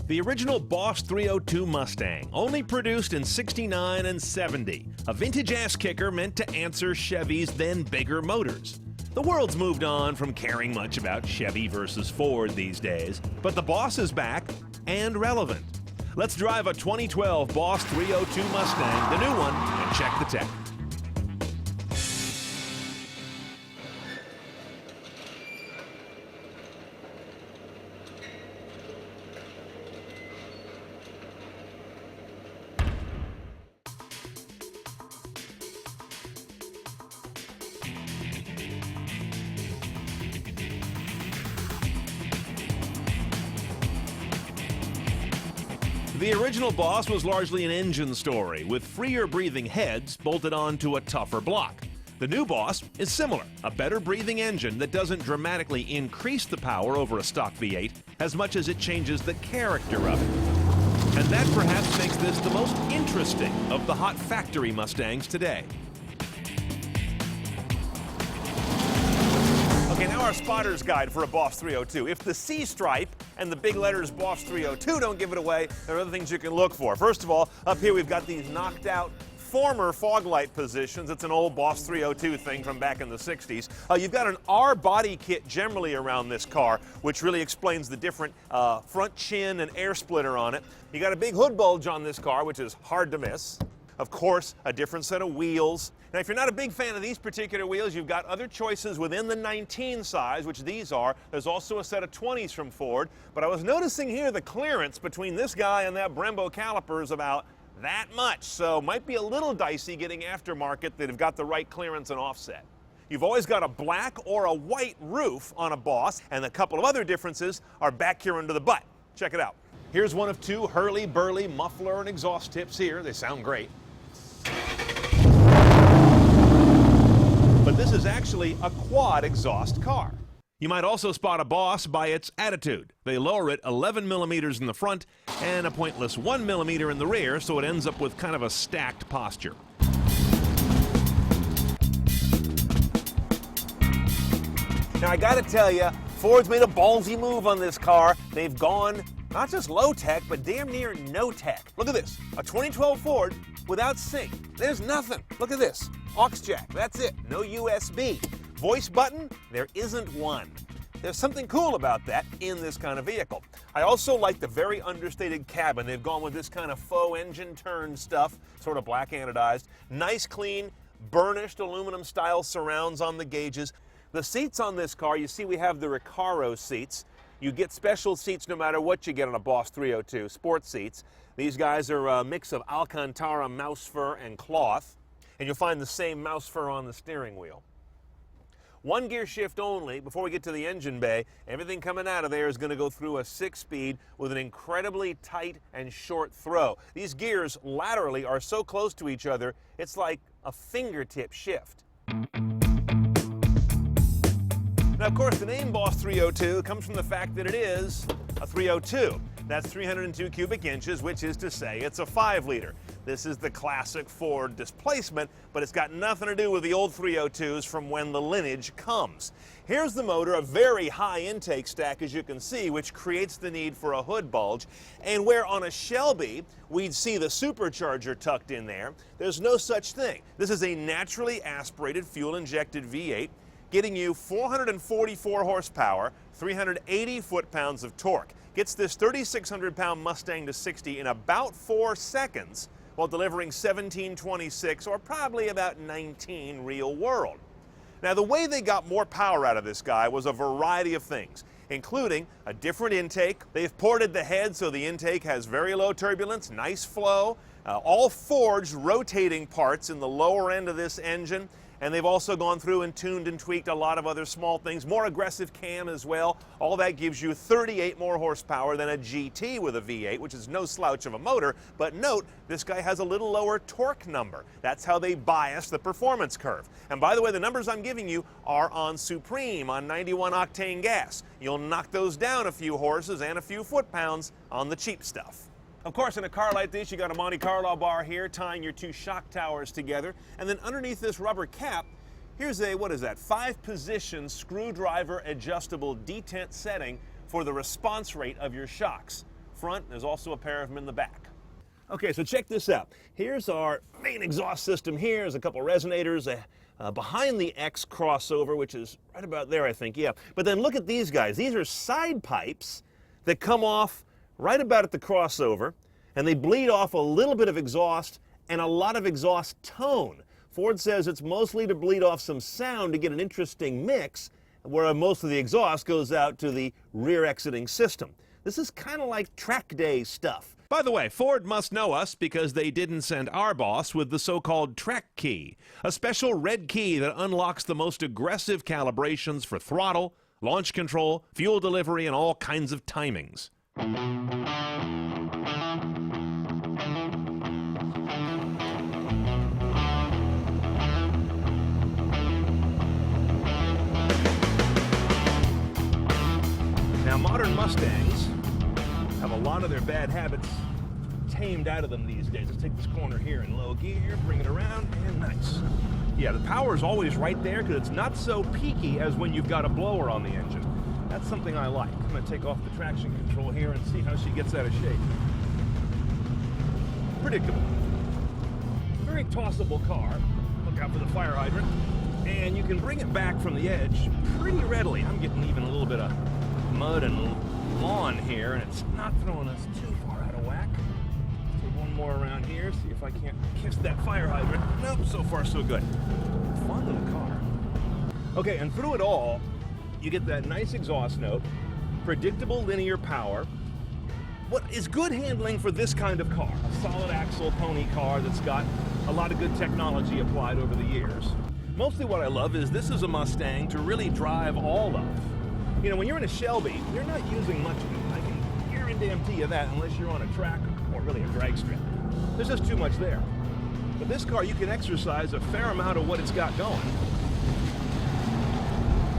The original Boss 302 Mustang, only produced in '69 and '70, a vintage ass kicker meant to answer Chevy's then bigger motors. The world's moved on from caring much about Chevy versus Ford these days, but the Boss is back and relevant. Let's drive a 2012 Boss 302 Mustang, the new one, and check the tech. The original Boss was largely an engine story, with freer breathing heads bolted onto a tougher block. The new Boss is similar, a better breathing engine that doesn't dramatically increase the power over a stock V8 as much as it changes the character of it. And that perhaps makes this the most interesting of the hot factory Mustangs today. Okay, now our spotter's guide for a Boss 302. If the C stripe and the big letters Boss 302 don't give it away, there are other things you can look for. First of all, up here we've got these knocked out former fog light positions. It's an old Boss 302 thing from back in the 60s. You've got an R body kit generally around this car, which really explains the different front chin and air splitter on it. You got a big hood bulge on this car, which is hard to miss. Of course, a different set of wheels. Now, if you're not a big fan of these particular wheels, you've got other choices within the 19 size, which these are. There's also a set of 20s from Ford. But I was noticing here the clearance between this guy and that Brembo caliper is about that much. So might be a little dicey getting aftermarket that have got the right clearance and offset. You've always got a black or a white roof on a Boss, and a couple of other differences are back here under the butt. Check it out. Here's one of two hurly-burly muffler and exhaust tips here. They sound great. But this is actually a quad exhaust car. You might also spot a Boss by its attitude. They lower it 11 millimeters in the front and a pointless 1 millimeter in the rear, so it ends up with kind of a stacked posture. Now I gotta tell you, Ford's made a ballsy move on this car. They've gone not just low tech, but damn near no tech. Look at this, a 2012 Ford without sync. There's nothing. Look at this, aux jack, that's it, no USB. Voice button, there isn't one. There's something cool about that in this kind of vehicle. I also like the very understated cabin. They've gone with this kind of faux engine turn stuff, sort of black anodized. Nice, clean, burnished aluminum style surrounds on the gauges. The seats on this car, you see we have the Recaro seats. You get special seats no matter what you get on a Boss 302, sports seats. These guys are a mix of Alcantara mouse fur and cloth, and you'll find the same mouse fur on the steering wheel. One gear shift only. Before we get to the engine bay, everything coming out of there is going to go through a 6-speed with an incredibly tight and short throw. These gears laterally are so close to each other, it's like a fingertip shift. Now, of course, the name Boss 302 comes from the fact that it is a 302. That's 302 cubic inches, which is to say it's a 5-liter. This is the classic Ford displacement, but it's got nothing to do with the old 302s from when the lineage comes. Here's the motor, a very high intake stack, as you can see, which creates the need for a hood bulge. And where on a Shelby we'd see the supercharger tucked in there, there's no such thing. This is a naturally aspirated, fuel-injected V8, getting you 444 horsepower, 380 foot-pounds of torque. Gets this 3,600-pound Mustang to 60 in about 4 seconds while delivering 1726 or probably about 19 real world. Now, the way they got more power out of this guy was a variety of things, including a different intake. They've ported the head so the intake has very low turbulence, nice flow, all forged rotating parts in the lower end of this engine. And they've also gone through and tuned and tweaked a lot of other small things, more aggressive cam as well. All that gives you 38 more horsepower than a GT with a V8, which is no slouch of a motor. But note, this guy has a little lower torque number. That's how they bias the performance curve. And by the way, the numbers I'm giving you are on Supreme, on 91 octane gas. You'll knock those down a few horses and a few foot-pounds on the cheap stuff. Of course, in a car like this, you got a Monte Carlo bar here tying your two shock towers together. And then underneath this rubber cap, here's a, what is that, 5-position screwdriver adjustable detent setting for the response rate of your shocks. front. There's also a pair of them in the back. Okay, so check this out. Here's our main exhaust system here. There's a couple resonators behind the X crossover, which is right about there, I think, yeah. But then look at these guys. These are side pipes that come off right about at the crossover, and they bleed off a little bit of exhaust and a lot of exhaust tone. Ford says it's mostly to bleed off some sound to get an interesting mix, where most of the exhaust goes out to the rear exiting system. This is kind of like track day stuff. By the way, Ford must know us because they didn't send our boss with the so-called track key, a special red key that unlocks the most aggressive calibrations for throttle, launch control, fuel delivery, and all kinds of timings. Now, modern Mustangs have a lot of their bad habits tamed out of them these days. Let's take this corner here in low gear, bring it around, and nice. Yeah, the power is always right there because it's not so peaky as when you've got a blower on the engine. That's something I like. I'm going to take off the traction control here and see how she gets out of shape. Predictable. Very tossable car. Look out for the fire hydrant. And you can bring it back from the edge pretty readily. I'm getting even a little bit of mud and lawn here, and it's not throwing us too far out of whack. Take one more around here, see if I can't kiss that fire hydrant. Nope, so far so good. Fun little car. Okay, and through it all, you get that nice exhaust note, predictable linear power. What is good handling for this kind of car? A solid axle pony car that's got a lot of good technology applied over the years. Mostly what I love is this is a Mustang to really drive all of. You know, when you're in a Shelby, you're not using much of it. I can guarantee you that unless you're on a track or really a drag strip. There's just too much there. But this car, you can exercise a fair amount of what it's got going.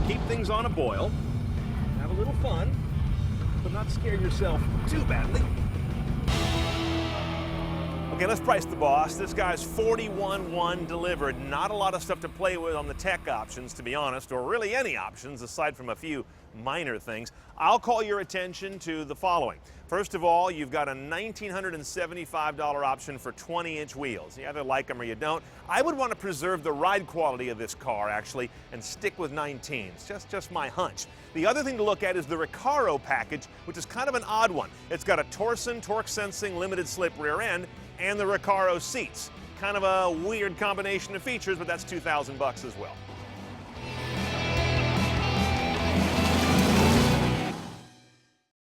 Keep things on a boil, have a little fun, but not scare yourself too badly. Okay, let's price the boss. This guy's $41,100 delivered. Not a lot of stuff to play with on the tech options, to be honest, or really any options aside from a few minor things. I'll call your attention to the following. First of all, you've got a $1,975 option for 20-inch wheels. You either like them or you don't. I would want to preserve the ride quality of this car, actually, and stick with 19s. Just my hunch. The other thing to look at is the Recaro package, which is kind of an odd one. It's got a Torsen torque-sensing limited slip rear end and the Recaro seats. Kind of a weird combination of features, but that's $2,000 as well.